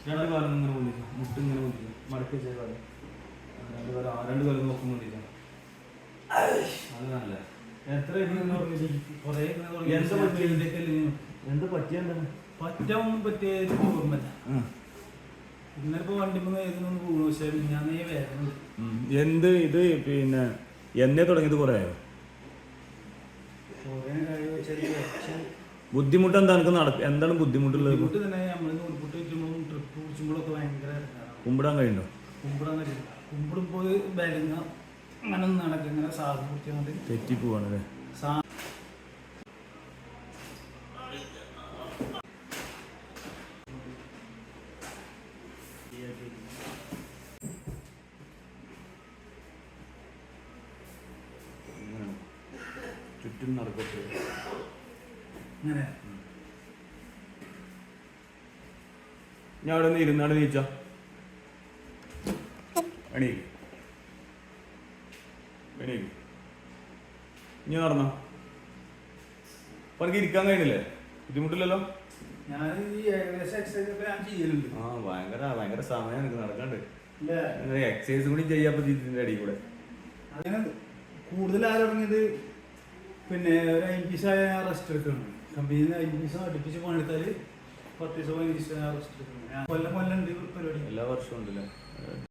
രണ്ട് കാലം ഇങ്ങനെ പൊന്തിക്കാം, മുട്ട് ഇങ്ങനെ പൊന്തിക്കാം, മടക്കി വെച്ച കാലം രണ്ട് കാലം നോക്കും പൊന്തിക്കാം. അത് നല്ല എത്ര എന്താ പറ്റിയെന്താണ് പറ്റാൻ പറ്റിയ ഓർമ്മല്ല. ഇന്നലെ വണ്ടി പോകുന്നു, പക്ഷേ ഞാൻ വേദന. എന്ത് ഇത് പിന്നെ എന്നെ തുടങ്ങിയത് കുറേ ആയോ? ബുദ്ധിമുട്ട് എന്താ എനിക്ക് എന്താണ് ബുദ്ധിമുട്ടുള്ളത്? കുമ്പിടാൻ കഴിയുണ്ടോ? കുമ്പിടുമ്പോൾ ബലങ്ങ അങ്ങനെ നടക്കും, ഇങ്ങനെ സാധനം കുടിക്കാണ്ട് തെറ്റിപ്പോവാണല്ലേ. ചുറ്റും നടക്കട്ടെ ഇങ്ങനെ. ഞാൻ അവിടെ നിന്ന് ഇരുന്നാട് നീച്ച എണീക്ക് എണീക്ക്. ഇനി നടന്നോ? അപ്പൊ എനിക്ക് ഇരിക്കാൻ കഴിയുന്നില്ലേ? ബുദ്ധിമുട്ടില്ലല്ലോ? ഭയങ്കര സമയം എനിക്ക് നടക്കാണ്ട്. എക്സസൈസ് കൂടി ചെയ്യാൻ ഇതിന്റെ അടിയിൽ കൂടെ. കൂടുതൽ ആരോടങ്ങിയത് പിന്നെ ഒരു 5 ദിവസമായ റെസ്റ്റ് എടുക്കണം. കമ്പനിയിൽ 5 ദിവസം അടുപ്പിച്ച് പണിയെടുത്താൽ 10 ദിവസം 15 ദിവസം റെസ്റ്റ് എടുക്കണം. കൊല്ലം ഉണ്ട് പരിപാടി. എല്ലാ വർഷവും ഉണ്ടല്ലേ?